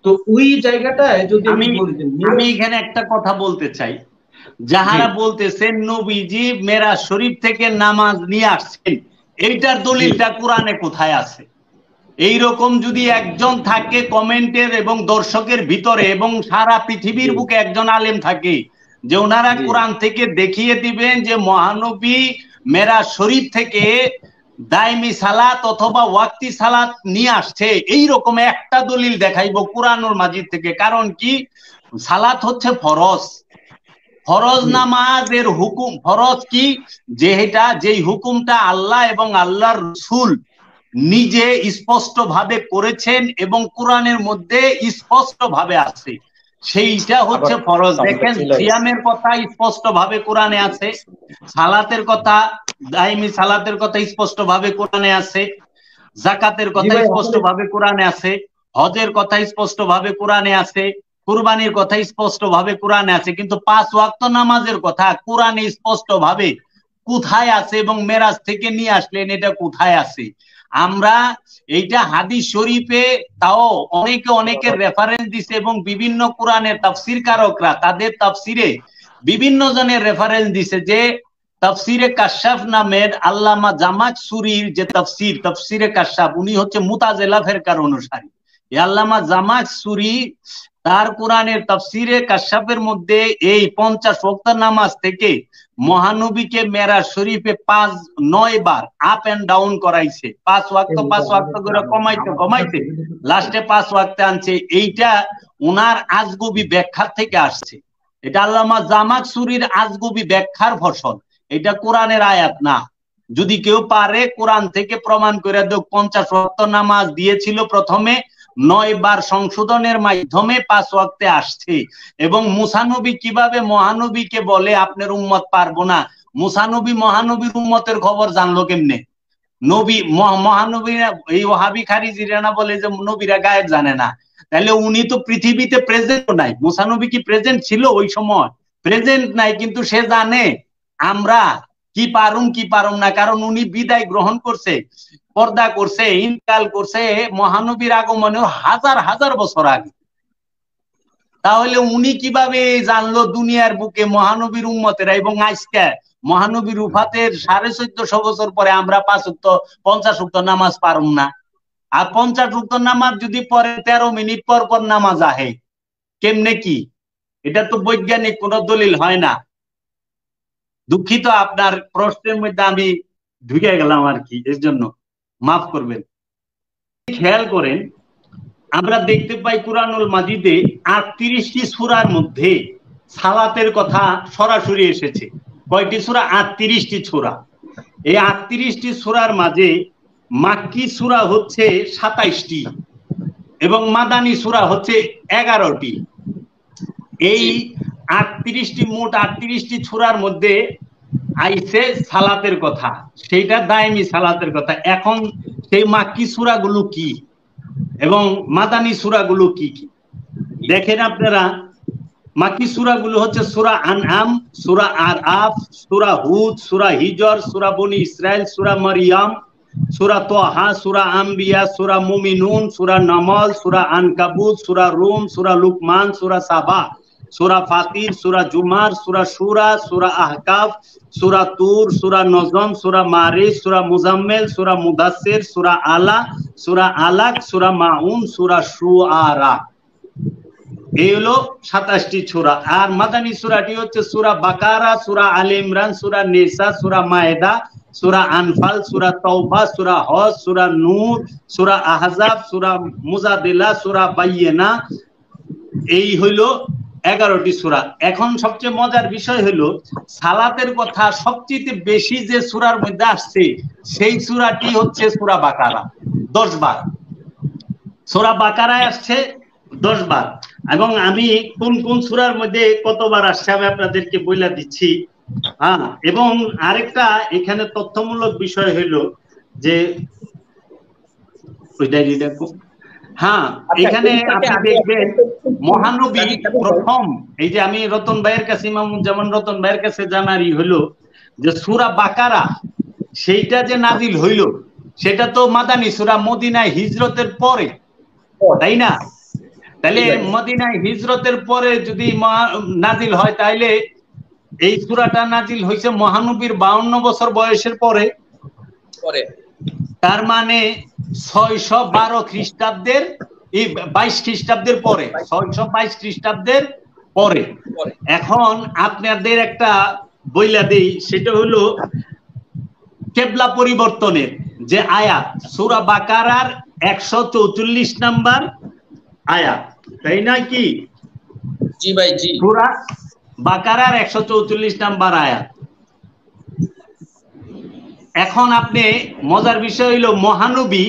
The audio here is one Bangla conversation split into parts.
তো ওই জায়গাটায় যদি আমি এখানে একটা কথা বলতে চাই, যাহারা বলতেছেন নবীজি মেরাজ শরীফ থেকে নামাজ নিয়ে আসছেন, এইটার দলিলটা কোরআনে কোথায় আছে? এইরকম যদি একজন থাকে কমেন্টের এবং দর্শকের ভিতরে এবং সারা পৃথিবীর বুকে একজন আলেম থাকে যে ওনারা কোরআন থেকে দেখিয়ে দিবেন যে মহানবী মেরাজ শরীফ থেকে দাইমি সালাত অথবা ওয়াক্তি সালাত নিয়ে আসছে, এইরকম একটা দলিল দেখাইবো কোরআনুল মাজিদ থেকে। কারণ কি, সালাত হচ্ছে ফরজ, ফরজ নামাজের হুকুম। ফরজ কি, যেই হুকুমটা আল্লাহ এবং আল্লাহর রাসূল নিজে স্পষ্ট ভাবে করেছেন এবং কোরআনের মধ্যে স্পষ্ট ভাবে আছে, সেইটা হচ্ছে ফরজ। দেখেন সিয়ামের কথা স্পষ্ট ভাবে কোরআনে আছে, সালাতের কথা, দাইমি সালাতের কথা স্পষ্ট ভাবে কোরআনে আছে, যাকাতের কথা স্পষ্ট ভাবে কোরআনে আছে, হজের কথা স্পষ্ট ভাবে কোরআনে আছে, কুরবানির কথা স্পষ্ট ভাবে কোরআনে আছে। কিন্তু 5 ওয়াক্ত নামাজের কথা কোরআনে স্পষ্ট ভাবে কোথায় আছে এবং মেরাজ থেকে নিয়ে আসলেন এটা কোথায় আছে? আমরা এইটা হাদিস শরীফে, তাও অনেকের রেফারেন্স দিছে এবং বিভিন্ন কোরআনের তাফসীর কারকরা তাদের তাফসীরে বিভিন্ন জনের রেফারেন্স দিছে। যে তাফসীরে কাশাফ নামের আল্লামা জামাখশুরির যে তাফসীরে কাশাফ, উনি হচ্ছে মুতাজিলা ফিরকার অনুসারী। এই আল্লামা জামাখশুরি তার কোরআনের তাফসীরে কাশাফের মধ্যে এই 50 ওয়াক্ত নামাজ থেকে মহানবীকে মেরাজ শরীফে 9 বার আপ এন্ড ডাউন করাইছে, 5 ওয়াক্ত করে কমাইতে লাস্টে 5 ওয়াক্তে আনছে। এইটা উনার আজগুবি ব্যাখ্যা থেকে আসছে, এটা আল্লামা জামাখশুরির আজগুবি ব্যাখ্যার ফসল, এটা কোরআনের আয়াত না। যদি কেউ পারে কোরআন থেকে প্রমাণ করে দেখ 50 ওয়াক্ত নামাজ দিয়েছিল প্রথমে, 9 বার সংশোধনের মাধ্যমে 5 ওয়াক্তে আসছে। এবং মুসা নবী কিভাবে মহানবীকে বলে আপনার উম্মত পারবো না, মুসা নবী মহানবীর উম্মতের খবর জানলো কেমনে? নবী মহানবীরা, এই ওয়াহাবি খারিজিরা না বলে যে নবীরা গায়েব জানে না, তাহলে উনি তো পৃথিবীতে প্রেজেন্ট নাই। মুসা নবী কি প্রেজেন্ট ছিল ওই সময়? প্রেজেন্ট নাই, কিন্তু সে জানে আমরা কি পারুম না, কারণ উনি বিদায় গ্রহণ করছে, পর্দা করছে, ইনকাল করছে মহানবীর আগমনের হাজার বছর আগে। তাহলে উনি কিভাবে জানলো দুনিয়ার বুকে মহানবীর উম্মতেরা? এবং আজকে মহানবীর উফাতের 1450 বছর পরে আমরা 50 ওয়াক্ত নামাজ পারুম না। আর 50 ওয়াক্ত নামাজ যদি পরে 13 মিনিট পর পর নামাজ আহে, কেমনে কি? এটা তো বৈজ্ঞানিক কোনো দলিল হয় না। দুঃখিত, আপনার প্রশ্নের মধ্যে আমি ঢুকে গেলাম আর কি, এর জন্য মাফ করবেন। খেয়াল করেন, আমরা দেখতে পাই কোরআনুল মাজিদে 38টি সূরার মধ্যে সালাতের কথা সরাসরি এসেছে। কয়টি সূরা? 38টি সূরা। এই 38টি সূরার মাঝে মাক্কি সূরা হচ্ছে 27টি এবং মাদানী সূরা হচ্ছে 11টি। এই 38টি মোট 38টি সূরার মধ্যে আইছে সালাতের কথা, সেইটা দায়মি সালাতের কথা। এখন সেই মাক্কি সূরাগুলো কি এবং মাদানী সূরাগুলো কি কি দেখেন আপনারা। মাক্কি সূরাগুলো হচ্ছে সূরা আনআম, সূরা আরআফ, সূরা হুদ, সূরা হিজর, সূরা বনি ইসরাইল, সূরা মারিয়াম, সূরা তাহা, সূরা আম্বিয়া, সূরা মুমিনুন, সূরা নামল, সূরা আনকাবুত, সূরা রুম, সূরা লুকমান, সূরা সাবা, সূরা ফাতির, সূরা জুমার, সূরা শুরা, সূরা আহকাফ, সূরা তুর, সূরা নজম, সূরা মারিজ, সূরা মুজাম্মিল, সূরা মুদাসসির, সূরা আলা, সূরা আলাক, সূরা মাউন, সূরা শুআরা। এই হলো 27টি সূরা। আর মাদানী সূরাটি হচ্ছে সূরা বাকারা, সূরা আলে ইমরান, সূরা নিসা, সূরা মায়েদা, সূরা আনফাল, সূরা তাওবা, সূরা হজ, সূরা নূর, সূরা আহজাব, সূরা মুজাদিলা, সূরা বাইয়িনা। এই হইলো 11টি সূরা। এখন সবচেয়ে মজার বিষয় হলো সালাতের কথা সবচেয়ে বেশি যে সূরার মধ্যে আসছে সেই সূরাটি হচ্ছে সূরা বাকারা, 10 বার। সূরা বাকারায় আসছে 10 বার। এবং আমি কোন সূরার মধ্যে কতবার আসছে আমি আপনাদেরকে বলে দিচ্ছি। হ্যাঁ, এবং আরেকটা এখানে তথ্যমূলক বিষয় হলো যে হ্যাঁ, এখানে আপনি দেখবেন মহানবী প্রথম, এই যে আমি রতন ভাইয়ের কাছে, ইমামুজ্জামান রতন ভাইয়ের কাছে জানারই হলো যে সূরা বাকারা সেইটা যে নাজিল হইল সেটা তো মাদানী সূরা, মদিনায় হিজরতের পরে, তাই না? তাহলে মদিনায় হিজরতের পরে যদি নাজিল হয়, তাইলে এই সূরাটা নাজিল হয়েছে মহানবীর 52 বছর বয়সের পরে। তার মানে 612 খ্রিস্টাব্দের 22 খ্রিস্টাব্দের পরে, 622 খ্রিস্টাব্দের পরে। এখন আপনাদের একটা বইলা দেই, সেটা হলো কেবলা পরিবর্তনের যে আয়াত, সূরা বাকারার 144 নাম্বার আয়াত, তাই না কি? জি ভাই, জি। সূরা বাকারার 144 নাম্বার আয়াত। এখন আপনি মজার বিষয় হইল, মহানবী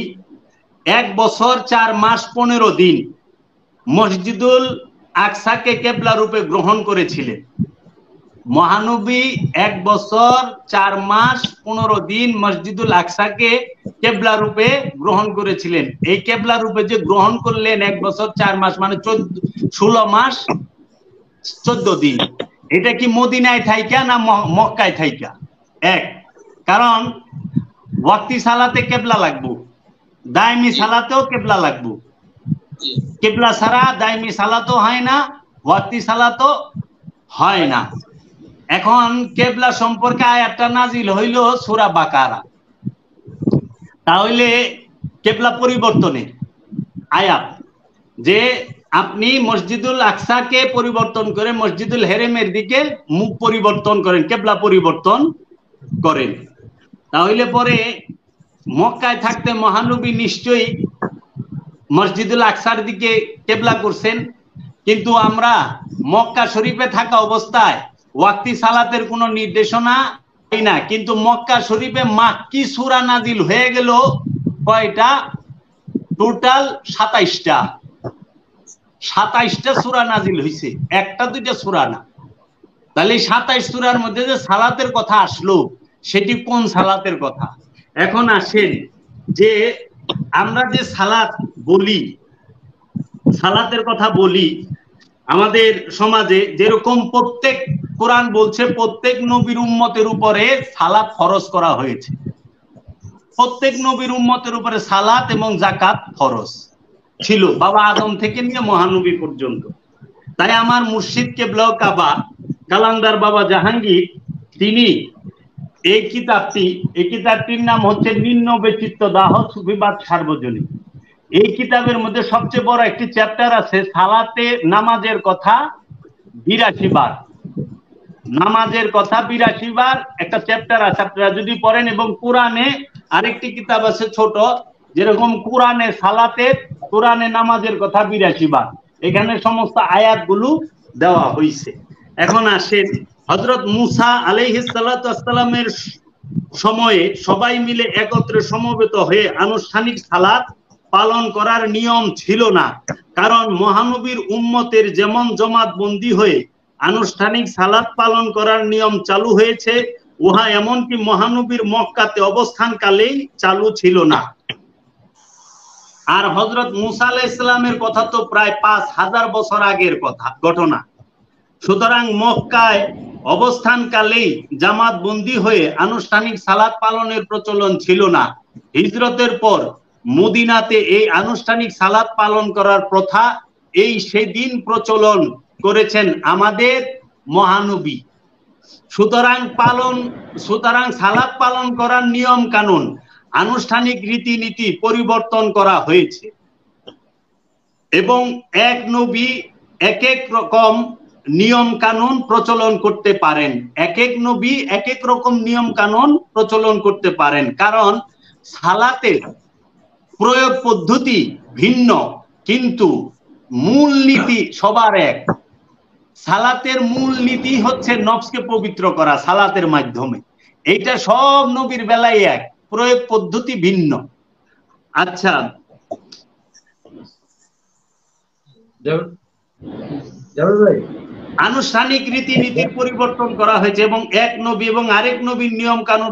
1 বছর 4 মাস 15 দিন মসজিদুল আকসাকে কেবলা রূপে গ্রহণ করেছিলেন। মহানবী 1 বছর 4 মাস 15 দিন মসজিদুল আকসাকে কেবলা রূপে গ্রহণ করেছিলেন। এই কেবলা রূপে যে গ্রহণ করলেন 1 বছর 4 মাস মানে 16 মাস 14 দিন, এটা কি মদিনায় থাইকা না মক্কায় থাইকা? এক, কারণ ওয়াক্তি সালাতে কেবলা লাগবো, দায়মি সালাতেও কেবলা লাগবো। কেবলা ছাড়া দায়মি সালাতও হয় না, ওয়াক্তি সালাতও হয় না। এখন কেবলা সম্পর্কে আয়াতটা নাজিল হইল সূরা বাকারা। তাহলে কেবলা পরিবর্তনের আয়াত, যে আপনি মসজিদুল আকসাকে পরিবর্তন করে মসজিদুল হেরেমের দিকে মুখ পরিবর্তন করেন, কেবলা পরিবর্তন করেন। তাহলে পরে মক্কায় থাকতে মহানবী নিশ্চয়ই মসজিদুল আকসার দিকে কেবলা করছেন, কিন্তু আমরা মক্কা শরীফে থাকা অবস্থায় ওয়াক্তি সালাতের কোনো নির্দেশনা পাই না। কিন্তু মক্কা শরীফে মাক্কি সূরা নাজিল হয়ে গেল কয়টা? টোটাল 27টা। 27টা সূরা নাজিল হয়েছে, একটা দুইটা সূরা না। তাহলে 27 সূরার মধ্যে যে সালাতের কথা আসলো, সেটি কোন সালাতের কথা? এখন আসেন যে আমরা যে সালাত বলি, সালাতের কথা বলি, আমাদের সমাজে যেরকম প্রত্যেক কোরআন বলছে প্রত্যেক নবীর উম্মতের উপরে সালাত ফরজ করা হয়েছে, প্রত্যেক নবীর উম্মতের উপরে সালাত এবং যাকাত ফরজ ছিল, বাবা আদম থেকে নিয়ে মহানবী পর্যন্ত। তাই আমার মুর্শিদ কেবলা কাবা কালান্দার বাবা জাহাঙ্গীর, তিনি এই কিতাবটির নাম হচ্ছে নিম্ন ব্যচিত্ত দাহ সুফিবাদ সার্বজনীন। এই কিতাবের মধ্যে সবচেয়ে বড় একটি চ্যাপ্টার আছে সালাতে নামাজের কথা 82 বার। নামাজের কথা 82 বার একটা চ্যাপ্টার আছে, আপনারা যদি পড়েন। এবং কোরআনে আরেকটি কিতাব আছে ছোট, যেরকম কোরআনে সালাতের, কোরআনে নামাজের কথা 82 বার। এখানে সমস্ত আয়াতগুলো দেওয়া হয়েছে। এখন আসেন, হযরত মুসা আলাইহিস সালাতু ওয়াস সালামের সময়ে সবাই মিলে একত্রে সমবেত হয়ে আনুষ্ঠানিক সালাত পালন করার নিয়ম ছিল না, কারণ মহানবীর উম্মতের যেমন জমাতবন্দি হয়ে আনুষ্ঠানিক সালাত পালন করার নিয়ম চালু হয়েছে, উহা এমনকি মহানবীর মক্কাতে অবস্থানকালেই চালু ছিল না। আর হযরত মুসা আলাইহিস সালামের কথা তো প্রায় 5000 বছর আগের ঘটনা। সুতরাং মক্কায় অবস্থানকালেই জামাতবন্দি হয়ে আনুষ্ঠানিক সালাত পালনের প্রচলন ছিল না। হিজরতের পর মদিনাতে এই আনুষ্ঠানিক সালাত পালন করার প্রথা সেদিন প্রচলন করেছেন আমাদের মহানবী। সুতরাং সালাত পালন করার নিয়ম কানুন, আনুষ্ঠানিক রীতিনীতি পরিবর্তন করা হয়েছে এবং এক নবী এক এক রকম নিয়ম কানুন প্রচলন করতে পারেন, এক এক নবী এক এক রকম নিয়ম কানুন প্রচলন করতে পারেন। কারণ সালাতের প্রয়োগ পদ্ধতি ভিন্ন, কিন্তু মূল নীতি সবার এক। সালাতের মূল নীতি হচ্ছে নফসকে পবিত্র করা সালাতের মাধ্যমে। এইটা সব নবীর বেলায় এক, প্রয়োগ পদ্ধতি ভিন্ন। আচ্ছা, আনুষ্ঠানিক রীতিনীতির পরিবর্তন করা হয়েছে এবং এক নবী এবং আরেক নবীর নিয়ম কানুন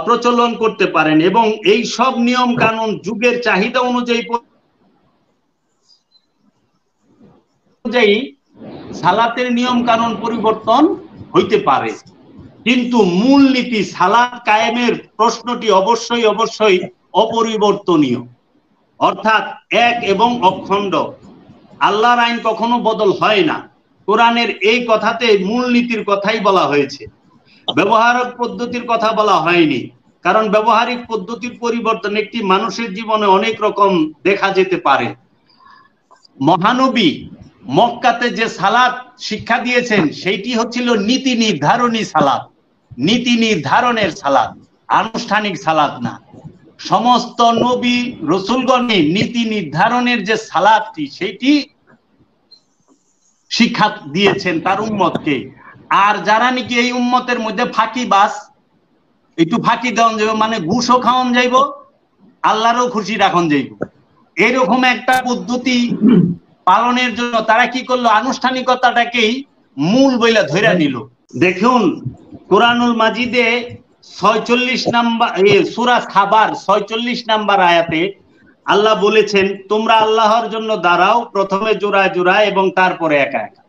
প্রচলন করতে পারেন এবং এই সব নিয়ম কানুন যুগের চাহিদা অনুযায়ী সালাতের নিয়ম কানুন পরিবর্তন হইতে পারে, কিন্তু মূল নীতি সালাত কায়েমের প্রশ্নটি অবশ্যই অবশ্যই অপরিবর্তনীয়, অর্থাৎ এক এবং অখণ্ড। আল্লাহর আইন কখনো বদল হয় না। কোরআনের এই কথাতে মূলনীতির কথাই বলা হয়েছে, ব্যবহারিক পদ্ধতির কথা বলা হয়নি। কারণ ব্যবহারিক পদ্ধতির পরিবর্তন একটি মানুষের জীবনে অনেক রকম দেখা যেতে পারে। মহানবী মক্কাতে যে সালাত শিক্ষা দিয়েছেন সেইটি হচ্ছিল নীতি নির্ধারণী সালাত, নীতি নির্ধারণের সালাত, আনুষ্ঠানিক সালাত না। সমস্ত নবী রসুলগণে নীতি নির্ধারণের যে সালাতটি সেইটি শিক্ষা দিয়েছেন তার উম্মতকে। আর যারা নাকি এই উম্মতের মধ্যে ফাঁকিবাজ, একটু ফাঁকি দেওয়ান যাইব মানে ঘুষও খাওয়ান যাইব, আল্লাহরও খুশি রাখন যাইব, এরকম একটা পদ্ধতি পালনের জন্য তারা কি করলো, আনুষ্ঠানিকতাটাকেই মূল বইলা ধইরা নিল। দেখুন কোরআনুল মাজিদে 46 নাম্বার সূরা খাবার 46 নাম্বার আয়াতে আল্লাহ বলেছেন, তোমরা আল্লাহর জন্য দাঁড়াও, প্রথমে জোড়ায় জোড়ায় এবং তারপরে একা একা।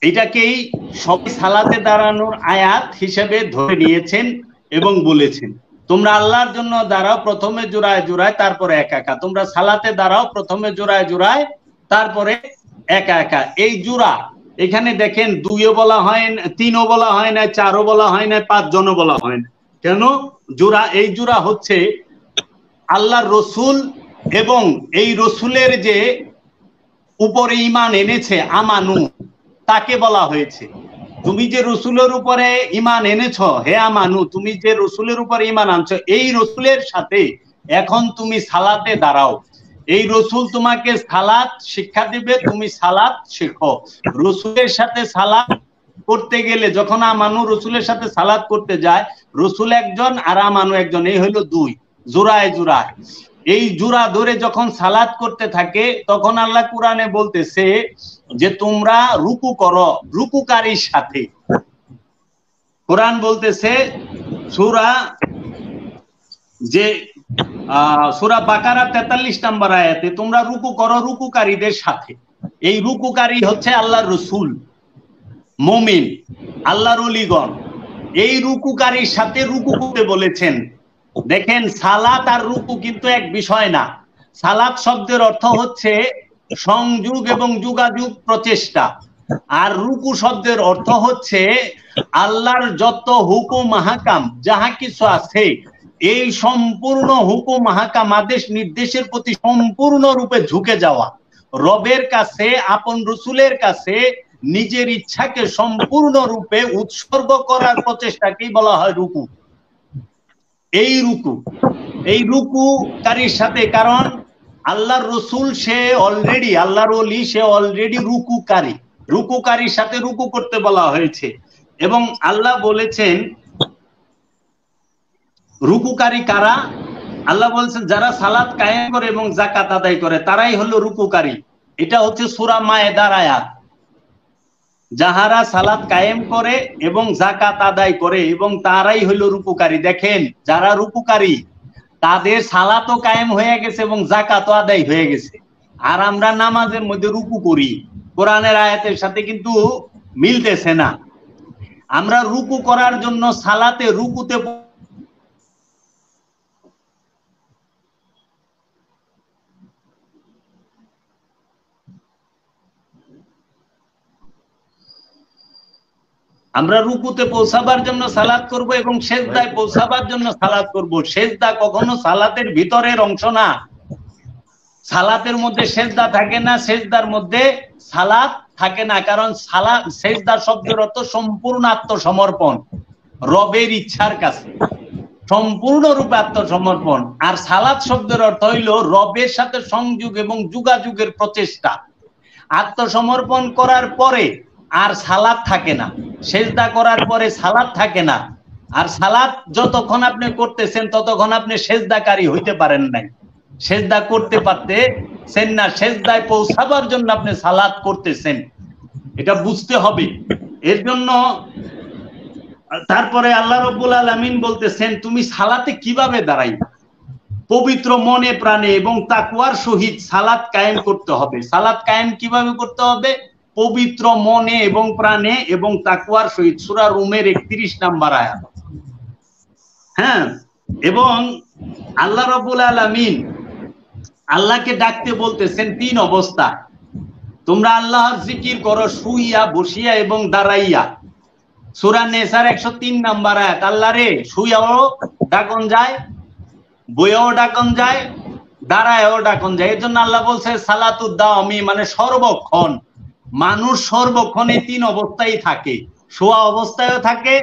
এটাকেই সব সালাতে দাঁড়ানোর আয়াত হিসেবে ধরে নিয়েছেন এবং বলেছেন, তোমরা আল্লাহর জন্য দাঁড়াও, প্রথমে জোড়ায় জোড়ায় তারপরে একা একা। তোমরা সালাতে দাঁড়াও, প্রথমে জোড়ায় জোড়ায় তারপরে একা একা। এই জোড়া এখানে দেখেন 2ও বলা হয় না, 3ও বলা হয় না, 4ও বলা হয় না, 5 জনও বলা হয় না। কেন জোড়া? এই জোড়া হচ্ছে আল্লাহর রসুল এবং এই রসুলের যে উপরে ঈমান এনেছে আমানু, তাকে বলা হয়েছে। তুমি যে রসুলের উপরে ঈমান এনেছো, হে আমানু, তুমি যে রসুলের উপরে ঈমান আনছো, এই রসুলের সাথে এখন তুমি সালাতে দাঁড়াও। এই রসুল তোমাকে সালাত শিক্ষা দিবে, তুমি সালাত শেখো। রসুলের সাথে সালাত করতে গেলে যখন আমানু রসুলের সাথে সালাত করতে যায়, রসুল একজন আর আমানু একজন, এই হলো 2, জোড়ায় জোড়ায়। এই জোড়া ধরে যখন সালাত করতে থাকে তখন আল্লাহ কোরআনে বলতেছে যে তোমরা রুকু করো রুকুকারীর সাথে। কোরআন বলতেছে সূরা বাকারা 43 নম্বর আয়াতে, তোমরা রুকু করো রুকুকারীদের সাথে। এই রুকুকারী হচ্ছে আল্লাহর রসুল, মুমিন, আল্লাহর ওলিগণ। এই রুকুকারীর সাথে রুকু করতে বলেছেন। দেখেন সালাত আর রুকু কিন্তু এক বিষয় না। সালাত শব্দের অর্থ হচ্ছে সংযোগ এবং যোগাযোগ, প্রচেষ্টা। আর রুকু শব্দের অর্থ হচ্ছে আল্লাহর যত হুকুম হাকাম যাহা কিছু আছে, এই সম্পূর্ণ হুকুম হাকাম আদেশ নির্দেশের প্রতি সম্পূর্ণ রূপে ঝুঁকে যাওয়া, রবের কাছে, আপন রসুলের কাছে নিজের ইচ্ছাকে সম্পূর্ণ রূপে উৎসর্গ করার প্রচেষ্টাকেই বলা হয় রুকু। এই রুকুকারীর সাথে, কারণ আল্লাহর রসুল সে অলরেডি, আল্লাহর ওলি সে অলরেডি রুকুকারীর সাথে রুকু করতে বলা হয়েছে। এবং আল্লাহ বলেছেন রুকুকারী কারা? আল্লাহ বলছেন যারা সালাত কায়েম করে এবং যাকাত আদায় করে তারাই হলো রুকুকারী। এটা হচ্ছে সূরা মায়েদার আয়াত। যাহারা সালাত কায়েম করে এবং যাকাত আদায় করে এবং তারাই হলো রুকুকারী। দেখেন যারা রুকুকারী তাদের সালাতও কায়েম হয়ে গেছে এবং যাকাতও আদায় হয়ে গেছে। আর আমরা নামাজের মধ্যে রুকু করি, কোরআনের আয়াতের সাথে কিন্তু মিলতেছে না। আমরা রুকু করার জন্য সালাতে রুকুতে আমরা রুকুতে পৌঁছাবার জন্য সালাত করব এবং সেজদায় পৌঁছাবার জন্য সালাত করব। সেজদা কখনো সালাতের ভিতরের অংশ না। সালাতের মধ্যে সেজদা থাকে না, সেজদার মধ্যে সালাত থাকে না। কারণ সালাত, সেজদা শব্দের অর্থ সম্পূর্ণ আত্মসমর্পণ, রবের ইচ্ছার কাছে সম্পূর্ণ রূপে আত্মসমর্পণ। আর সালাত শব্দের অর্থ হইল রবের সাথে সংযোগ এবং যোগাযোগের প্রচেষ্টা। আত্মসমর্পণ করার পরে আর সালাত থাকে না, সেজদা করার পরে সালাত থাকে না। আর সালাত যতক্ষণ আপনি করতেছেন ততক্ষণ আপনি সেজদাকারী হইতে পারেন নাই, সেজদা করতে পারতেছেন না। সেজদায় পৌঁছাবার জন্য আপনি সালাত করতেছেন, এটা বুঝতে হবে। এর জন্য তারপরে আল্লাহ রাব্বুল আলামিন বলতেছেন তুমি সালাতে কিভাবে দাঁড়াইবা, পবিত্র মনে প্রাণে এবং তাকওয়ার সহিত সালাত কায়েম করতে হবে। সালাত কায়েম কিভাবে করতে হবে? পবিত্র মনে এবং প্রাণে এবং তাকওয়ার সহিত। সূরা রুমের 31 নাম্বার আয়াত। হ্যাঁ, এবং আল্লাহ রাব্বুল আলামিন আল্লাহকে ডাকতে বলতেছেন তিন অবস্থা। তোমরা আল্লাহর জিকির করো শুইয়া, বসিয়া এবং দাঁড়াইয়া। সূরা নেসার 103 নম্বর আয়াত। আল্লাহ রে শুইয়াও ডাকন যায়, বইয়াও ডাকন যায়, দাঁড়ায়ও ডাকন যায়। এর জন্য আল্লাহ বলছে সালাতুদ দাওয়ামি, মানে সর্বক্ষণ। মানুষ সর্বক্ষণ এই তিন অবস্থায় থাকে, শোয়া অবস্থায়ও থাকে,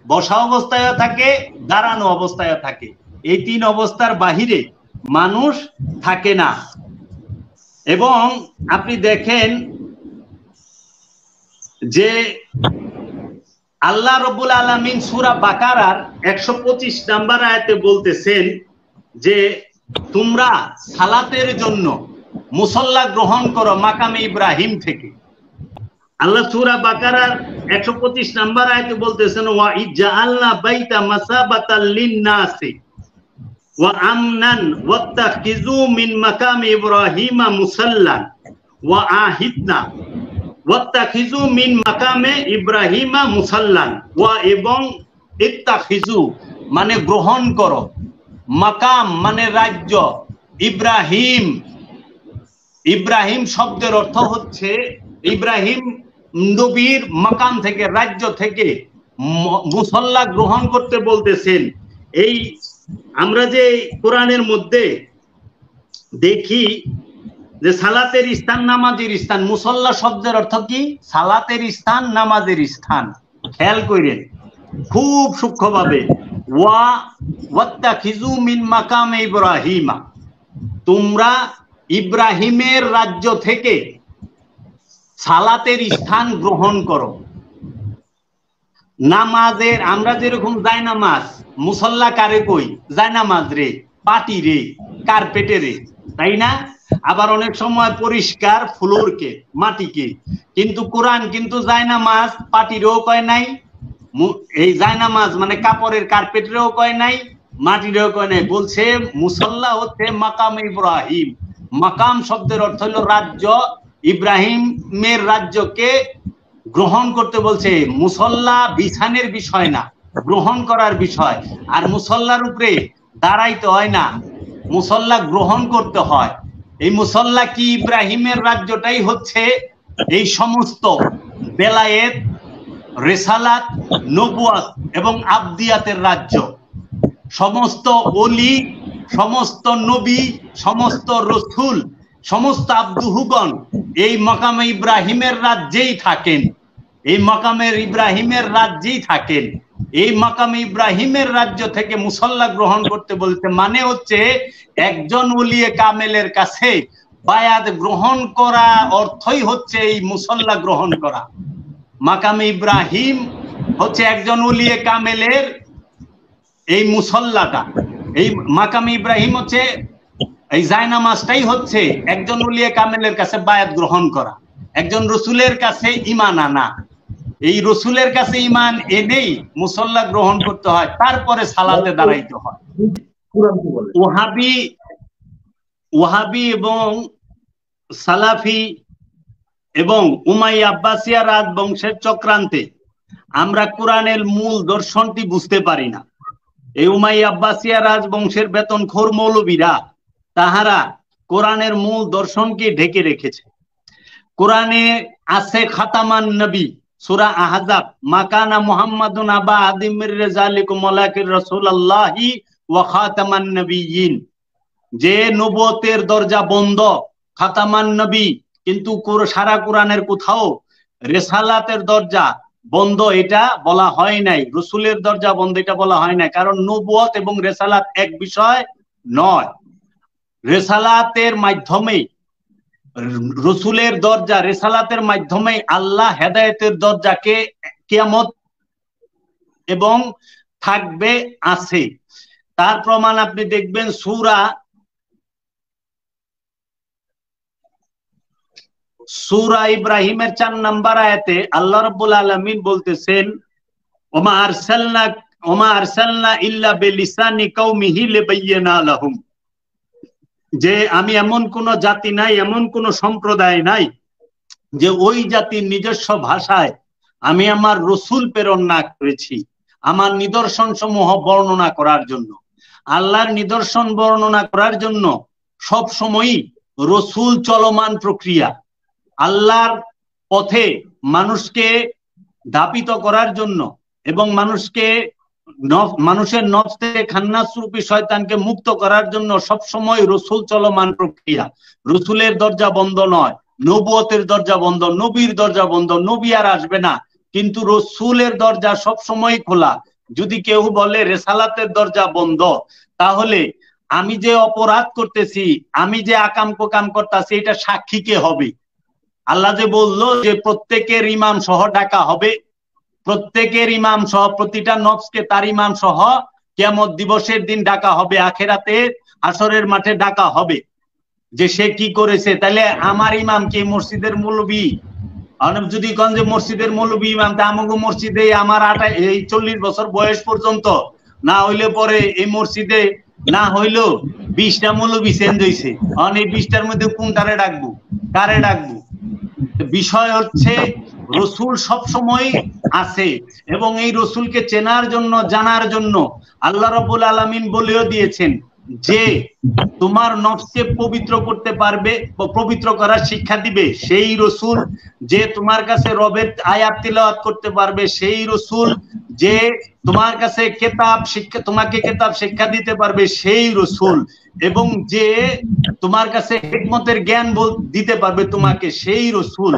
বসা অবস্থায়ও থাকে, দাঁড়ানো অবস্থায়ও থাকে। এই তিন অবস্থার বাহিরে মানুষ থাকে না। এবং আপনি দেখেন যে আল্লাহ রাব্বুল আলামিন সূরা বাকারার 125 নম্বর আয়াতে বলতেছেন যে তোমরা সালাতের জন্য মুসল্লা গ্রহণ করো মাকামে ইব্রাহিম থেকে। আল্লাহ সূরা বাকারার 125 নম্বর আয়াতে বলতেছেন ওয়া ইজআলনা বাইতা মাসাবাতাল লিন-নাসি ওয়া আমনান ওয়াত্তাখিযু মিন মাকামি ইব্রাহিমা মুসাল্লান ওয়া আহিদনা ওয়াত্তাখিযু মিন মাকামে ইব্রাহিমা মুসাল্লান। ওয়া এবং ইত্তাখিযু মানে গ্রহণ করো, মাকাম মানে রাজ্য, ইব্রাহিম, ইব্রাহিম শব্দের অর্থ হচ্ছে ইব্রাহিম নবীর মাকাম থেকে, রাজ্য থেকে মুসল্লা গ্রহণ করতে বলতেছেন। এই আমরা যে কোরআনের মধ্যে দেখি যে সালাতের স্থান, নামাজের স্থান, মুসল্লা শব্দের অর্থ কি? সালাতের স্থান, নামাজের স্থান। খেয়াল করেন খুব সূক্ষ্মভাবে। ওয়াত্তাখিযু মিন মাকামে ইব্রাহিমা, তোমরা ইব্রাহিমের রাজ্য থেকে সালাতের স্থান গ্রহণ করো। নামাজের আমরা যেরকম জায়নামাজ, মুসল্লা কারে কই? জায়নামাজ রে, পাটি রে, কার্পেটে রে, তাই না? আবার অনেক সময় পরিষ্কার ফ্লোরকে, মাটিকে। কিন্তু কোরআন কিন্তু জায়নামাজ পাটিরেও কয় নাই, এই জায়নামাজ মানে কাপড়ের কার্পেটেরও কয় নাই, মাটিরেও কয় নাই। বলছে মুসল্লা হচ্ছে মাকাম ইব্রাহিম। মাকাম শব্দের অর্থ হলো রাজ্য, ইব্রাহিমের রাজ্যকে গ্রহণ করতে বলছে। মুসল্লা বিছানের বিষয় না, গ্রহণ করার বিষয়। আর মুসল্লার উপরে দাঁড়াইতে হয় না, মুসল্লা গ্রহণ করতে হয়। এই মুসল্লা কি? ইব্রাহিমের রাজ্যটাই হচ্ছে এই সমস্ত বেলায়েত, রিসালাত, নবুয়াত এবং আবদিয়াতের রাজ্য। সমস্ত ওলি, সমস্ত নবী, সমস্ত রসুল, সমস্ত আব্দুহুগণ এই মাকামে ইব্রাহিমের রাজ্যেই থাকেন, এই মাকামের ইব্রাহিমের রাজ্যেই থাকেন। এই মাকামে ইব্রাহিমের রাজ্য থেকে মুসল্লা গ্রহণ করতে বলতে মানে হচ্ছে একজন ওলিয়ে কামেলের কাছে বায়াত গ্রহণ করা অর্থই হচ্ছে এই মুসল্লা গ্রহণ করা। মাকামে ইব্রাহিম হচ্ছে একজন ওলিয়ে কামেলের এই মুসল্লাটা। এই মাকামে ইব্রাহিম হচ্ছে এই জায়নামাজটাই হচ্ছে একজন ওলিয়ে কামেলের কাছে বায়াত গ্রহণ করা, একজন রসুলের কাছে ঈমান আনা। এই রসুলের কাছে ঈমান এনেই মুসল্লা গ্রহণ করতে হয়, তারপরে সালাতে দাঁড়াইতে হয়। ওয়াহাবি এবং সালাফি এবং উমাইয়া আব্বাসিয়া রাজবংশের চক্রান্তে আমরা কোরআনের মূল দর্শনটি বুঝতে পারি না। এই উমাইয়া আব্বাসিয়া রাজবংশের বেতনখোর মৌলবীরা তাহারা কোরআনের মূল দর্শনকে ঢেকে রেখেছে। কোরআনে আছে খাতামান নবী, সূরা আহজাব, মাকানা মুহাম্মাদুন আবা আদিম মির রিজালিকুম ওয়ালাকিন রাসূলুল্লাহি ওয়া খাতামান নবিয়্যিন, যে নবুয়তের দরজা বন্ধ, খাতামান নবী, কিন্তু সারা কোরআনের কোথাও রিসালাতের দরজা বন্ধ এটা বলা হয় নাই, রসুলের দরজা বন্ধ এটা বলা হয় নাই। কারণ নবুয়ত এবং রিসালাত এক বিষয় নয়। রিসালাতের মাধ্যমে, রসুলের দরজা, রিসালাতের মাধ্যমে আল্লাহ হেদায়েতের দরজাকে কিয়ামত এবং থাকবে, আছে। তার প্রমাণ আপনি দেখবেন সূরা ইব্রাহিমের 4 নম্বর আয়াতে আল্লাহ রাব্বুল আলামিন বলতেছেন ওমা আরসালনা ইল্লা বিলিসানি কওমিহি লিবায়্যিনা লাহুম, যে আমি এমন কোন জাতি নাই, এমন কোন সম্প্রদায় নাই যে ওই জাতির নিজস্ব ভাষায় আমি আমার রসুল প্রেরণ না করেছি আমার নিদর্শন সমূহ বর্ণনা করার জন্য। আল্লাহর নিদর্শন বর্ণনা করার জন্য সব সময়ই রসুল চলমান প্রক্রিয়া। আল্লাহর পথে মানুষকে ধাপিত করার জন্য এবং মানুষের নফস থেকে খান্নাস রূপী শয়তানকে মুক্ত করার জন্য সবসময় রসুল চলমান প্রক্রিয়া। রসুলের দরজা বন্ধ নয়, নবুয়তের দরজা বন্ধ, নবীর দরজা বন্ধ, নবী আর আসবে না, কিন্তু রসুলের দরজা সবসময় খোলা। যদি কেউ বলে রেসালাতের দরজা বন্ধ, তাহলে আমি যে অপরাধ করতেছি, আমি যে আকাম কোকাম করতেছি, এটা সাক্ষী কে হবে? আল্লাহ যে বললো যে প্রত্যেকের ইমাম সহ ডাকা হবে, প্রত্যেকের ইমাম সহ, প্রতিটা নফসকে তার ইমাম সহ কিয়ামত দিবসের দিন ডাকা হবে, আখেরাতে হাসরের মাঠে ডাকা হবে যে সে কি করেছে। তাহলে আমার ইমাম কি মসজিদের মৌলবী? যদি কোন যে মসজিদের মৌলবী ইমাম, তা আমাকে মসজিদে আমার 40 বছর বয়স পর্যন্ত না হইলে পরে এই মসজিদে না হইলেও 20টা মৌলবী চেঞ্জ হয়েছে, এই 20টার মধ্যে কোনটারে ডাকবো, কারে ডাকবো? বিষয় হচ্ছে রসুল সব সময় আছে, এবং এই রসুলকে চেনার জন্য, জানার জন্য আল্লাহ রাব্বুল আলামিন বলেও দিয়েছেন যে তোমার নফসকে পবিত্র করতে পারবে, পবিত্র করার শিক্ষা দিবে সেই রসুল, যে তোমার কাছে রবের আয়াত তিলাওয়াত করতে পারবে সেই রসুল, যে তোমার কাছে কিতাব শিক্ষা, তোমাকে কিতাব শিক্ষা দিতে পারবে সেই রসুল, এবং যে তোমার কাছে হিকমতের জ্ঞান দিতে পারবে তোমাকে সেই রসুল।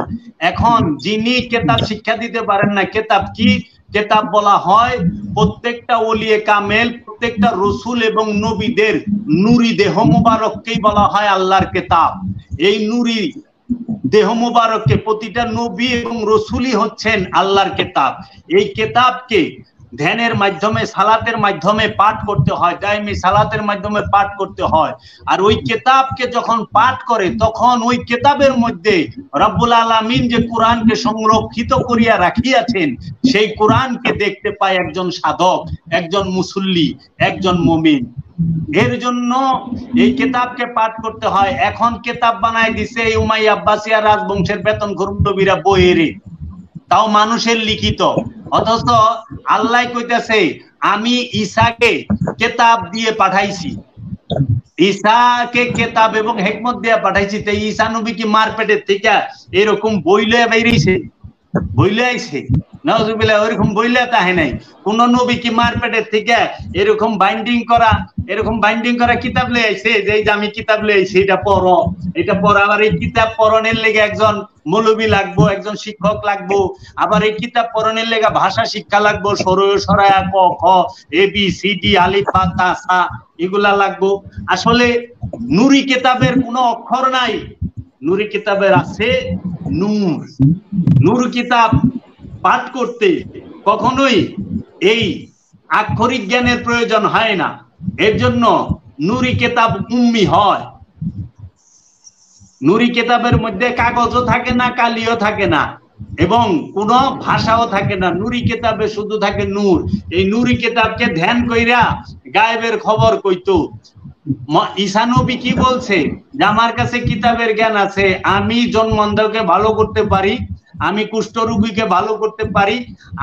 এখন যিনি কিতাব শিক্ষা দিতে পারেন না, কিতাব কি? কিতাব বলা হয় প্রত্যেকটা ওলিয়ে কামেল, প্রত্যেকটা রসুল এবং নবীদের নূরি দেহ মুবারককেই বলা হয় আল্লাহর কিতাব। এই নূরি দেহ মুবারককে প্রতিটা নবী এবং রসুলই হচ্ছেন আল্লাহর কিতাব। এই কিতাবকে ধ্যানের মাধ্যমে, সালাতের মাধ্যমে পাঠ করতে হয়, দাইমি সালাতের মাধ্যমে পাঠ করতে হয়। আর ওই কিতাবকে যখন পাঠ করে, তখন ওই কিতাবের মধ্যে রব্বুল আলামিন যে কোরআনকে সংরক্ষিত করিয়া রাখিয়াছেন, সেই কোরআনকে দেখতে পায় একজন সাধক, একজন মুসল্লি, একজন মুমিন। এর জন্য এই কিতাবকে পাঠ করতে হয়। এখন কিতাব বানায় দিছে এই উমাইয়া আব্বাসিয়া রাজবংশের বেতনখোর নবীরা বইয়েরে, তাও মানুষের লিখিত। অথচ আল্লাহ কইতেছে আমি ঈসাকে কিতাব দিয়ে পাঠাইছি, ঈসাকে কিতাব এবং হিকমত দিয়ে পাঠাইছি। তো ঈসা নবী কি মার পেটের থেকে এরকম বইলে বেরিয়েছে? বইলে আইছে? নাউজুবিল্লাহ, ওইরকম বইলে তাহে নাই। কোন নবী কি মার পেটের থেকে এরকম বাইন্ডিং করা কিতাব লয়ে আইছে যে আমি কিতাব লয়ে আইছি, এটা পড়ো, এটা পড়ো। আবার এই কিতাব পড়নের লেগে একজন মৌলবী লাগবো, একজন শিক্ষক লাগবো, আবার এই কিতাব পড়নের লেগে ভাষা শিক্ষা লাগবো, সরয় সরায়া ক খ এ বি সি ডি আলিফ বা তা সা এগুলা লাগবো। আসলে নুরি কিতাবের কোনো অক্ষর নাই, নুরি কিতাবের আছে নূর। নূর কিতাব পাঠ করতে কখনোই এই আক্ষরিক জ্ঞানের প্রয়োজন হয় না। এর জন্য নুরি কিতাব উম্মি হয়। নুরি কিতাবের মধ্যে কাগজও থাকে না, কালিও থাকে না, এবং কোনো ভাষাও থাকে না। নুরি কিতাবে শুধু থাকে নূর। এই নুরি কিতাবকে ধ্যান কইরা গায়েবের খবর কইতো। ঈসা নবী কি বলছে যে আমার কাছে কিতাবের জ্ঞান আছে, আমি জন্মন্ধকে ভালো করতে পারি, আমি কুষ্ঠ রোগীকে ভালো করতে পারি,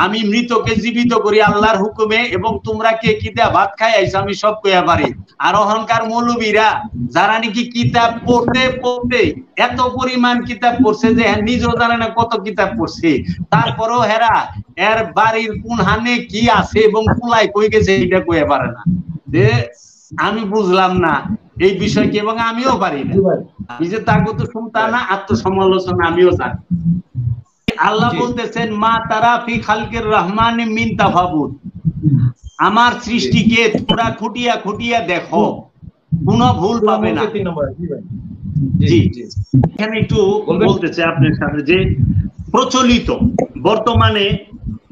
আমি মৃতকে জীবিত করি আল্লাহর হুকুমে, এবং তোমরা কে কি দেয়া ভাত খাই আইছো আমি সব কইয়া পারি। আর অহংকার মৌলবীরা যারা নাকি কিতাব পড়তে পড়তে এত পরিমাণ কিতাব পড়ছে যে নিজেও জানে না কত কিতাব পড়ছে, তারপরেও হেরা এর বাড়ির কোন হানে কি আছে এবং কুলায় কই গেছে এটা কইয়া পারে না। যে আমি বুঝলাম না এই বিষয়কে, এবং আমিও পারি না। আমি যে তাগত সুলতানা আত্মসমালোচনা আমিও জানি। আল্লাহ বলতেছেন মা তারা ফি খালকির রহমানি মিন তাফাবুত, আমার সৃষ্টিকে তোমরা খুঁটিয়া খুঁটিয়া দেখো, কোনো ভুল পাবে না। জি, এখানে একটু বলতে চাই আপনার সাথে যে প্রচলিত বর্তমানে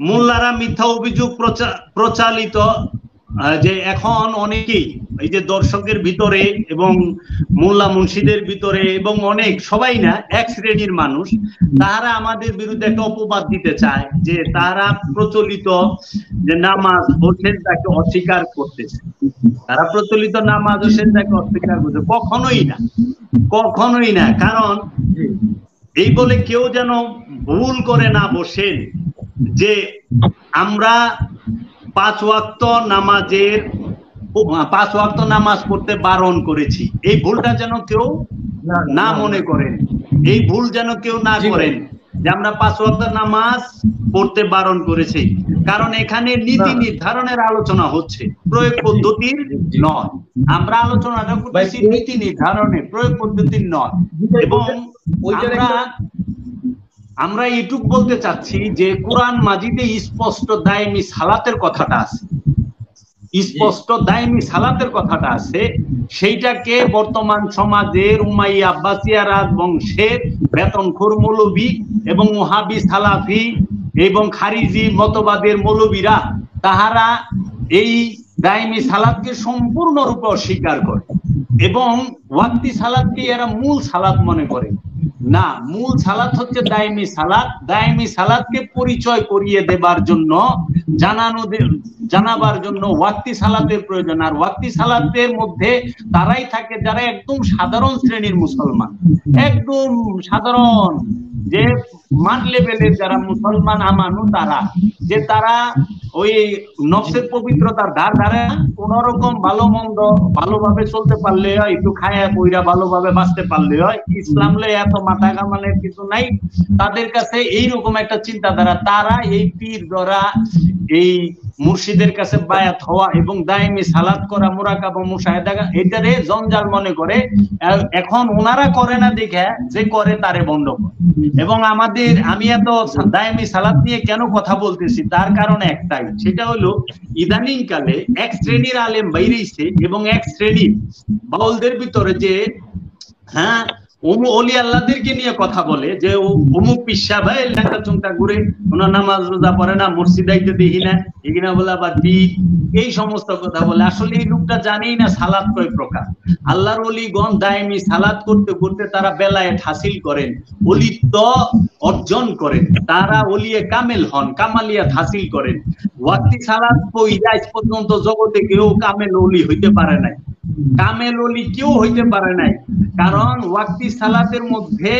মোল্লারা মিথ্যা অভিযোগ প্রচালিত যে এখন অনেকেই এই যে দর্শকের ভিতরে এবং মোল্লা মুন্সিদের ভিতরে এবং অনেক সবাই না এক শ্রেণীর মানুষ, তারা আমাদের বিরুদ্ধে একটা অপবাদ দিতে চায় যে তারা প্রচলিত যে নামাজ ও সেজদাকে অস্বীকার করতেছে। তারা প্রচলিত নামাজ ও সেজদাকে অস্বীকার করছে। কখনোই না, কখনোই না। কারণ এই বলে কেউ যেন ভুল করে না বসেন যে আমরা 5 ওয়াক্ত নামাজের 5 ওয়াক্ত নামাজ পড়তে বারণ করেছি, এই ভুলটা যেন কেউ না মনে করেন, এই ভুল যেন কেউ না করেন যে আমরা 5 ওয়াক্ত নামাজ পড়তে বারণ করেছি। কারণ এখানে নীতি নির্ধারণের আলোচনা হচ্ছে, প্রয়োগ পদ্ধতির নয়। আমরা আলোচনাটা করতেছি নীতি নির্ধারণের, প্রয়োগ পদ্ধতির নয়। এবং আমরা এইটুক বলতে চাচ্ছি যে কোরআন মাজিদে স্পষ্ট দায়মি সালাতের কথাটা আছে, স্পষ্ট দায়মি সালাতের কথাটা আছে। সেইটাকে বর্তমান সমাজের উমাইয়া আব্বাসিয়া রাজবংশের বেতনখোর মৌলবী এবং ওহাবি সালাফি এবং খারিজি মতবাদের মৌলবীরা তাহারা এই দায়মি সালাতকে সম্পূর্ণরূপে অস্বীকার করে এবং ওয়াক্তি সালাতকে এরা মূল সালাত মনে করে। না, মূল সালাত হচ্ছে দায়মি সালাত। দায়মি সালাতকে পরিচয় করিয়ে দেবার জন্য, জানাবার জন্য ওয়াক্তি সালাতের প্রয়োজন। আর ওয়াক্তি সালাতের মধ্যে তারাই থাকে যারা একদম সাধারণ শ্রেণীর মুসলমান, একদম সাধারণ যে মান লেভেলের যারা মুসলমান আমানু, তারা যে তারা ওই নফসের পবিত্রতার ধার ধারে কোন রকম ভালো মন্দ ভালোভাবে চলতে পারলে হয়, একটু খায়া পইরা ভালোভাবে বাঁচতে পারলে হয়, ইসলাম লে এত মাথা কামানের কিছু নাই। তাদের কাছে এইরকম একটা চিন্তাধারা, তারা এই পীর ধরা এই মুর্শিদের কাছে বায়াত হওয়া এবং দায়মি সালাত করা, মুরাকাবা মুশাহেদা এটারে জঞ্জাল মনে করে। এখন ওনারা করে না দেখে যে করে তারে বন্ধ করে। এবং আমি এত দায়মি সালাত নিয়ে কেন কথা বলতেছি তার কারণ একটাই, সেটা হলো ইদানিং কালে এক শ্রেণীর আলেম বাইরেছে এবং এক শ্রেণীর বাউলদের ভিতরে যে ওলি আল্লাহদেরকে নিয়ে কথা বলে যে অমুক পিসা ভাই লেখা চুমটা ঘুরে ওনার নামাজ রোজা পড়ে না, মসজিদাইতে দেখি না, এখানে বলে আবার দিক, এই সমস্ত কথা বলে। আসলে এই লোকটা জানেই না সালাত কয় প্রকার। আল্লাহর ওলিগণ দায়মি সালাত করতে করতে তারা বেলায়েত হাসিল করেন, ওলিত্ব অর্জন করেন, তারা ওলিয়ে কামেল হন, কামালিয়াত হাসিল করেন। ওয়াক্তি সালাত পইরা আজ পর্যন্ত জগতে কেউ কামেল ওলি হইতে পারে নাই, কামেল ওলি কেউ হইতে পারে নাই। কারণ ওয়াক্তি সালাতের মধ্যে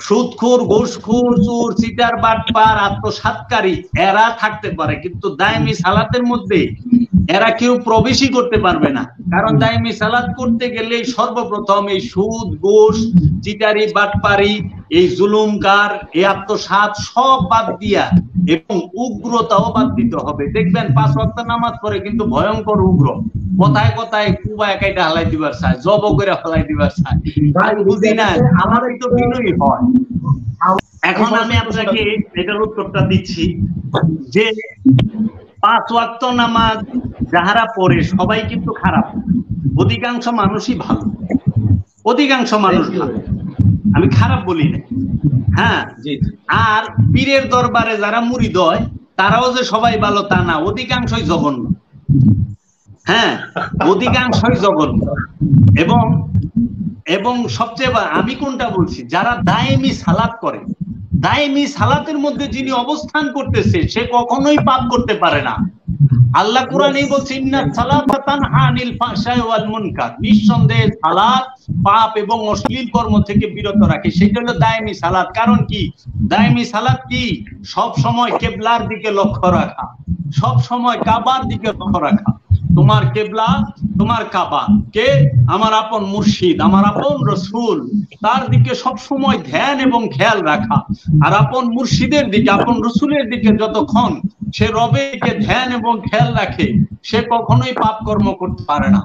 সুদখোর, ঘুষখোর, চোর, চিটার, বাটপার, আত্মসাৎকারী এরা থাকতে পারে, কিন্তু দায়মি সালাতের মধ্যে এরা কেউ প্রবেশই করতে পারবে না। কারণ দায়মি সালাত করতে গেলে সর্বপ্রথম এই সুদ, ঘুষ, চিটারি, বাটপারি, এই জুলুমকার, এই আত্মসাৎ সব বাদ দিয়া এবং উগ্রতাও বাদ দিতে হবে। দেখবেন 5 ওয়াক্ত নামাজ পড়ে কিন্তু ভয়ঙ্কর উগ্র, কথায় কথায় কুবায় কাইটা হালাই দিবার চায়, জব করে হালাই দিবার চায়। আমি বুঝি না, আমাদের তো বিনয়ী হয়। এখন আমি আপনাকে এটার উত্তরটা দিচ্ছি যে 5 ওয়াক্ত নামাজ যাহারা পড়ে সবাই কিন্তু খারাপ, অধিকাংশ মানুষই ভালো, অধিকাংশ মানুষ ভালো, আমি খারাপ বলি না। হ্যাঁ, আর পীরের দরবারে যারা মুরিদ হয় তারাও যে সবাই ভালো তা না, অধিকাংশই জঘন্য। হ্যাঁ, অধিকাংশই জঘন্য। এবং সবচেয়ে আমি কোনটা বলছি, যারা দায়মি সালাত করে, দায়মি সালাতের মধ্যে যিনি অবস্থান করতেছে সে কখনোই পাপ করতে পারে না। আল্লাহ কোরআনেই বলছে ইন্নাস সালাতা তানহা আনিল ফাহশাই ওয়াল মুনকার, নিঃসন্দেহে সালাত পাপ এবং অশ্লীল কর্ম থেকে বিরত রাখে। সেটা হলো দায়মি সালাত। কারণ কি দায়মি সালাত কি? সব সময় কিবলার দিকে লক্ষ্য রাখা, সব সময় কাবার দিকে লক্ষ্য রাখা। তোমার কিবলা, তোমার কাবা কে? আমার আপন মুর্শিদ, আমার আপন রাসূল, তার দিকে সব সময় ধ্যান এবং খেয়াল রাখা। আর আপন মুর্শিদের দিকে, আপন রাসূলের দিকে যতক্ষণ সে রবের দিকে ধ্যান এবং খেয়াল রাখে সে কখনোই পাপ কর্ম করতে পারে না।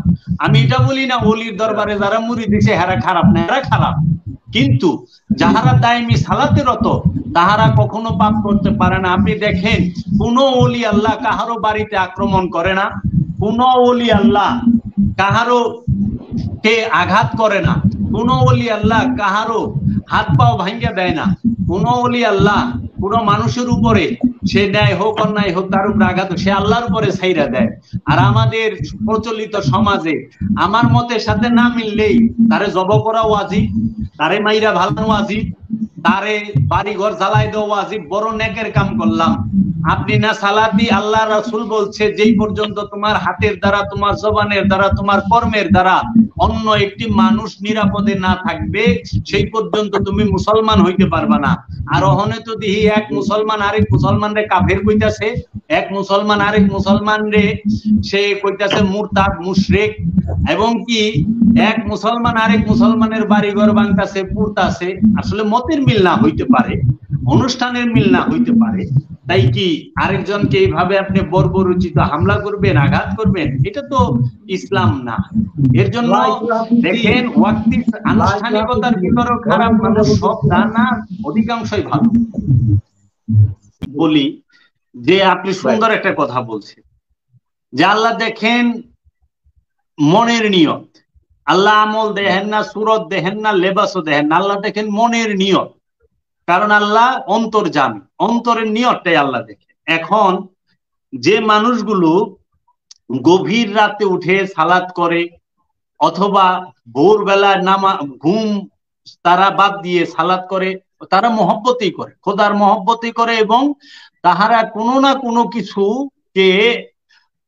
আমি এটা বলি না ওলির দরবারে যারা মুরিদ দিছে এরা খারাপ না, এরা খারাপ, কিন্তু যাহারা দায়মি সালাতে রত তাহারা কখনো পাপ করতে পারে না। আপনি দেখেন কোন ওলি আল্লাহ কাহারো বাড়িতে আক্রমণ করে না, কোন ওলি আল্লাহ কাহারো কে আঘাত করে না, কোন ওলি আল্লাহ কাহারো হাত পাও ভাঙ্গা দেয় না, কোন ওলি আল্লাহ কোন মানুষের উপরে সে ন্যায় হোক অন্যায় হোক তার উপরে আঘাত সে আল্লাহর উপরে ছাইরা দেয়। আর আমাদের প্রচলিত সমাজে আমার মতের সাথে না মিললেই তারে জব করা ওয়াজিব, তারে মাইরা ভালো ওয়াজিব, তারে বাড়ি ঘর জ্বালাই দেওয়া ওয়াজিব। বড় নেকের কাম করলাম। আপনি না সালাতি, আল্লাহ রাসূল বলছে যেই পর্যন্ত তোমার হাতের দ্বারা, তোমার জবানের দ্বারা, তোমার কর্মের দ্বারা অন্য একটি মানুষ নিরাপদে না থাকবে সেই পর্যন্ত তুমি মুসলমান হইতে পারবা না। আর ওখানে তো দেখি এক মুসলমান আরেক মুসলমান রে কাফের কইতাছে, এক মুসলমান আরেক মুসলমান রে সে কইতাছে মুরতাদ মুশরিক, এবং কি এক মুসলমান আরেক মুসলমানের বাড়িঘর ভাঙতাছে পুড়তাছে। আসলে মতের মিল না হইতে পারে, অনুষ্ঠানের মিল না হইতে পারে, তাই কি আরেকজনকে এইভাবে আপনি বর্বরোচিত হামলা করবেন, আঘাত করবেন? এটা তো ইসলাম না। এর জন্য দেখেন ওয়াক্তি আনুষ্ঠানিকতার ভিতরেও খারাপ মানুষ সব তা না, অধিকাংশই ভালো। বলি যে আপনি সুন্দর একটা কথা বলছেন যে আল্লাহ দেখেন মনের নিয়ত, আল্লাহ আমল দেখেন না, সুরত দেখেন না, লেবাসও দেখেন না, আল্লাহ দেখেন মনের নিয়ত। কারণ আল্লাহ অন্তর্যামী, অন্তরের নিয়তটাই আল্লাহ দেখেন। এখন যে মানুষগুলো গভীর রাতে উঠে সালাত করে অথবা ভোরবেলা ঘুম তারা বাদ দিয়ে সালাত করে, তারা মহব্বতই করে, খোদার মহব্বতই করে, এবং তাহারা কোনো না কোনো কিছুকে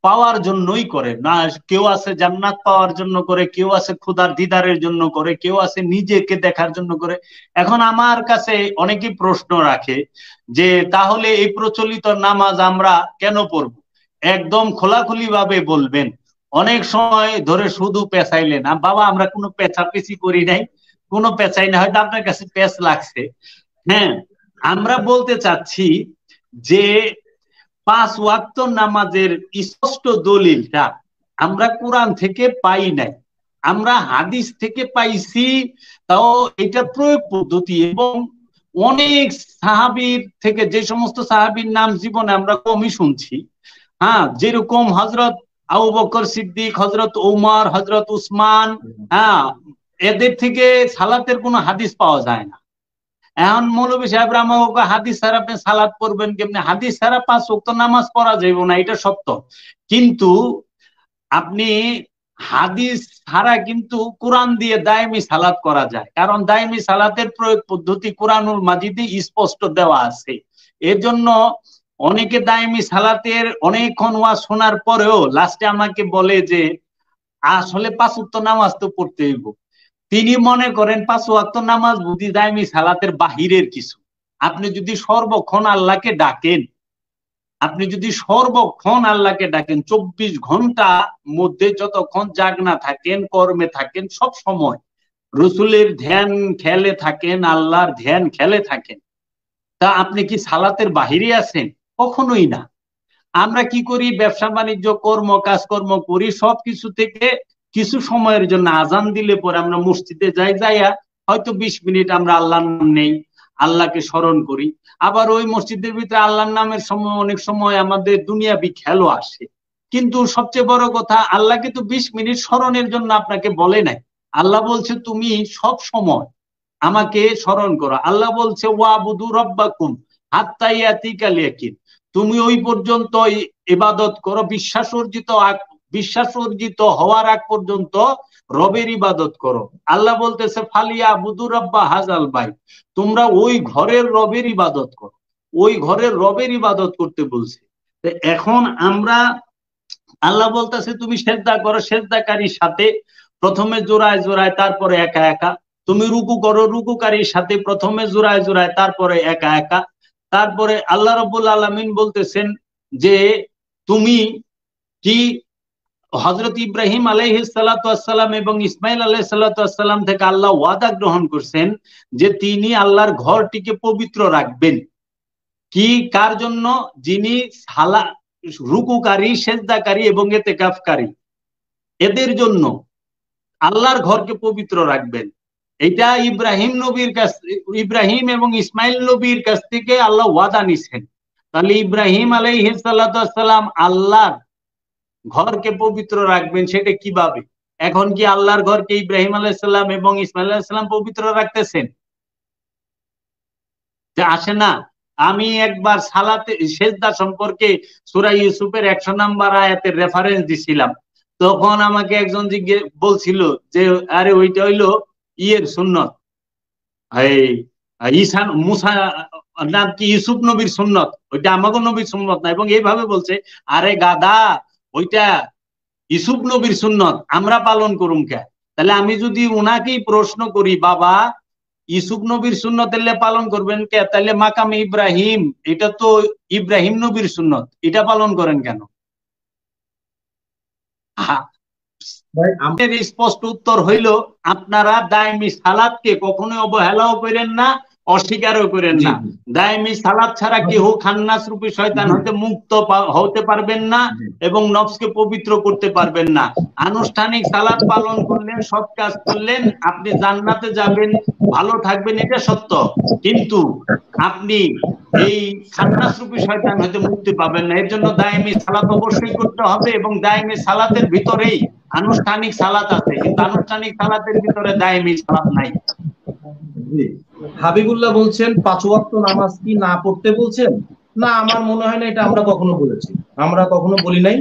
পাওয়ার জন্যই করে না। কেউ আছে জান্নাত পাওয়ার জন্য করে, কেউ আছে খোদার দিদারের জন্য করে, কেউ আছে নিজেকে দেখার জন্য করে। এখন আমার কাছে অনেকেই প্রশ্ন রাখে যে তাহলে এই প্রচলিত নামাজ আমরা কেন পড়বো? একদম খোলাখুলি ভাবে বলবেন। অনেক সময় ধরে শুধু পেঁচাইলেন, বাবা আমরা কোনো পেঁচাপেচি করি নাই, কোনো পেঁচাই না, হয়তো আপনার কাছে পেঁচ লাগছে। হ্যাঁ, আমরা বলতে চাচ্ছি যে 5 ওয়াক্ত নামাজের স্পষ্ট দলিলটা আমরা কোরআন থেকে পাই নাই, আমরা হাদিস থেকে পাইছি। তাও এটা প্রয়োগ পদ্ধতি, এবং অনেক সাহাবীর থেকে, যে সমস্ত সাহাবীর নাম জীবনে আমরা কমই শুনছি, হ্যাঁ, যেরকম হযরত আবু বকর সিদ্দিক, হযরত ওমর, হযরত উসমান, হ্যাঁ, এদের থেকে সালাতের কোনো হাদিস পাওয়া যায় না। এখন মৌলভী সাহেবরা আমাকে হাদিস ছাড়া আপনি সালাত পড়বেন কেমনে? হাদিস ছাড়া 5 ওয়াক্ত নামাজ পড়া যাইব না, এটা সত্য। কিন্তু আপনি হাদিস ছাড়া কিন্তু কোরআন দিয়ে দায়মি সালাত করা যায়, কারণ দায়মি সালাতের প্রয়োগ পদ্ধতি কোরআনুল মাজিদে স্পষ্ট দেওয়া আছে। এর জন্য অনেকে দায়মি সালাতের অনেকক্ষণ ওয়াজ শোনার পরেও লাস্টে আমাকে বলে যে আসলে 5 ওয়াক্ত নামাজ তো পড়তে হইব। তিনি মনে করেন 5 ওয়াক্ত নামাজ বুঝি দায়মি সালাতের বাহিরের কিছু। আপনি যদি সর্বক্ষণ আল্লাহকে ডাকেন, আপনি যদি সর্বক্ষণ আল্লাহকে ডাকেন, 24 ঘন্টা মধ্যে যতক্ষণ জাগনা থাকেন, কর্মে থাকেন, সব সময় রসুলের ধ্যান খেলে থাকেন, আল্লাহর ধ্যান খেলে থাকেন, তা আপনি কি সালাতের বাহিরে আছেন? কখনোই না। আমরা কি করি? ব্যবসা বাণিজ্য, কর্ম কাজকর্ম করি, সবকিছু থেকে কিছু সময়ের জন্য আজান দিলে পরে আমরা মসজিদে যাইয়া হয়তো 20 মিনিট আমরা আল্লাহর নাম নেই, আল্লাহকে স্মরণ করি। আবার ওই মসজিদের ভিতরে আল্লাহর নামের সময় অনেক সময় আমাদের দুনিয়াবি খেলো আসে। কিন্তু সবচেয়ে বড় কথা, আল্লাহকে তো 20 মিনিট স্মরণের জন্য আপনাকে বলে নাই। আল্লাহ বলছে তুমি সব সময় আমাকে স্মরণ করো। আল্লাহ বলছে ওয়াবুদু রব্বাকুম হাত্তা ইয়াতিকাল ইয়াকিন, তুমি ওই পর্যন্ত ইবাদত করো, বিশ্বাস অর্জিত হওয়ার আগ পর্যন্ত রবের ইবাদত করো। আল্লাহ বলতেছে ফালিয়া বুদু রব্বা হাজাল বাইত, তোমরা ওই ঘরের রবের ইবাদত করো, ওই ঘরের রবের ইবাদত করতে বলছে। এখন আমরা, আল্লাহ বলতেছে তুমি সেজদা করো, সেজদাকারীর সাথে প্রথমে জোড়ায় জোড়ায় তারপরে একা একা। তুমি রুকু করো, রুকুকারীর সাথে প্রথমে জোড়ায় জোড়ায় তারপরে একা একা। তারপরে আল্লাহ রাব্বুল আলামিন বলতেছেন যে তুমি কি হযরত ইব্রাহিম আলাইহিস সালাতু ওয়াস সালাম এবং ইসমাইল আলাইহিস সালাতু ওয়াস সালাম থেকে আল্লাহ ওয়াদা গ্রহণ করছেন যে তিনি আল্লাহর ঘরটিকে পবিত্র রাখবেন। কি কার জন্য? যিনি রুকুকারী, সেজদাকারী এবং ইতিকাফকারী, এদের জন্য আল্লাহর ঘরকে পবিত্র রাখবেন। এটা ইব্রাহিম নবীর কাছ, ইব্রাহিম এবং ইসমাইল নবীর কাছ থেকে আল্লাহ ওয়াদা নিছেন। তাহলে ইব্রাহিম আলাইহিস সালাতু ওয়াস সালাম আল্লাহর ঘরকে পবিত্র রাখবেন, সেটা কিভাবে? এখন কি আল্লাহর ঘরকে ইব্রাহিম আলাইহিস সালাম এবং ইসমাইল আলাইহিস সালাম পবিত্র রাখতেছেন? যে আসে না। আমি একবার সালাতে সেজদা সম্পর্কে সূরা ইউসুফের 100 নম্বর আয়াতের রেফারেন্স দিছিলাম, তখন আমাকে একজন বলছিল যে আরে ওইটা হইলো ইয়ের সুন্নত, ঈসা মুসা নাম কি ইউসুফ নবীর সুন্নত, ওইটা আমাগো নবীর সুন্নত না। এবং এইভাবে বলছে, আরে গাদা, ওইটা ইউসুফ নবীর সুন্নত, আমরা পালন করুম কে? তাহলে আমি যদি উনাকেই প্রশ্ন করি, বাবা ইউসুফ নবীর সুন্নত পালন করবেন কে, তাহলে মাকামে ইব্রাহিম এটা তো ইব্রাহিম নবীর সুন্নত, এটা পালন করেন কেন? আমাদের স্পষ্ট উত্তর হইল, আপনারা দায়মি সালাতকে কখনোই অবহেলাও করেন না, অস্বীকারও করেন না। দায়মি সালাত ছাড়া কেহ খান্নাস রূপী শয়তান হতে মুক্ত হতে পারবেন না এবং নফসকে পবিত্র করতে পারবেন না। আনুষ্ঠানিক সালাত পালন করলেন, সৎ কাজ করলেন, আপনি জান্নাতে যাবেন, ভালো থাকবেন, এটা সত্য। কিন্তু আপনি এই খান্নাস রূপী শয়তান হতে মুক্তি পাবেন না। এর জন্য দায়মি সালাত অবশ্যই করতে হবে, এবং দায়মি সালাতের ভিতরেই আনুষ্ঠানিক সালাত আছে, কিন্তু আনুষ্ঠানিক সালাতের ভিতরে দায়মি সালাত নাই। হাবিবুল্লাহ বলছেন 5 ওয়াক্ত নামাজ কি না পড়তে বলছেন? না, আমার মনে হয় না এটা আমরা কখনো বলেছি, আমরা কখনো বলি নাই।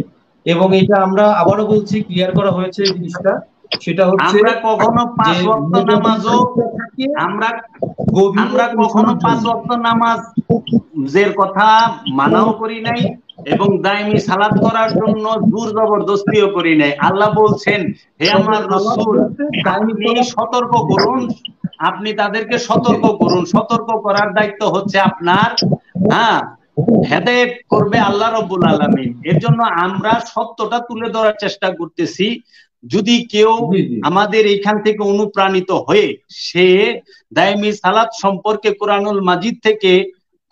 এবং এটা আমরা আবারও বলছি, ক্লিয়ার করা হয়েছে এই জিনিসটা, সেটা হচ্ছে আমরা কখনো 5 ওয়াক্ত নামাজও আমরা কখনো 5 ওয়াক্ত নামাজের কথা মানাও করি নাই, এবং দায়মি সালাত করার জন্য জোর জবরদস্তিও করি নাই। আল্লাহ বলছেন, হে আমার রাসূল, আপনি সতর্ক করুন, আপনি তাদেরকে সতর্ক করুন। সতর্ক করার দায়িত্ব হচ্ছে আপনার। হ্যাঁ, হেদায়েত করবে আল্লাহ রাব্বুল আলামিন। এর জন্য আমরা সত্যটা তুলে ধরার চেষ্টা করতেছি। যদি কেউ আমাদের এইখান থেকে অনুপ্রাণিত হয়ে সে দায়মি সালাত সম্পর্কে কোরআনুল মাজিদ থেকে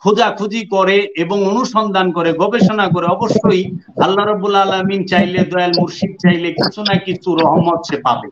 খোঁজাখুঁজি করে এবং অনুসন্ধান করে, গবেষণা করে, অবশ্যই আল্লাহ রাব্বুল আলামিন চাইলে, দয়াল মুর্শিদ চাইলে কিছু না কিছু রহমত সে পাবে।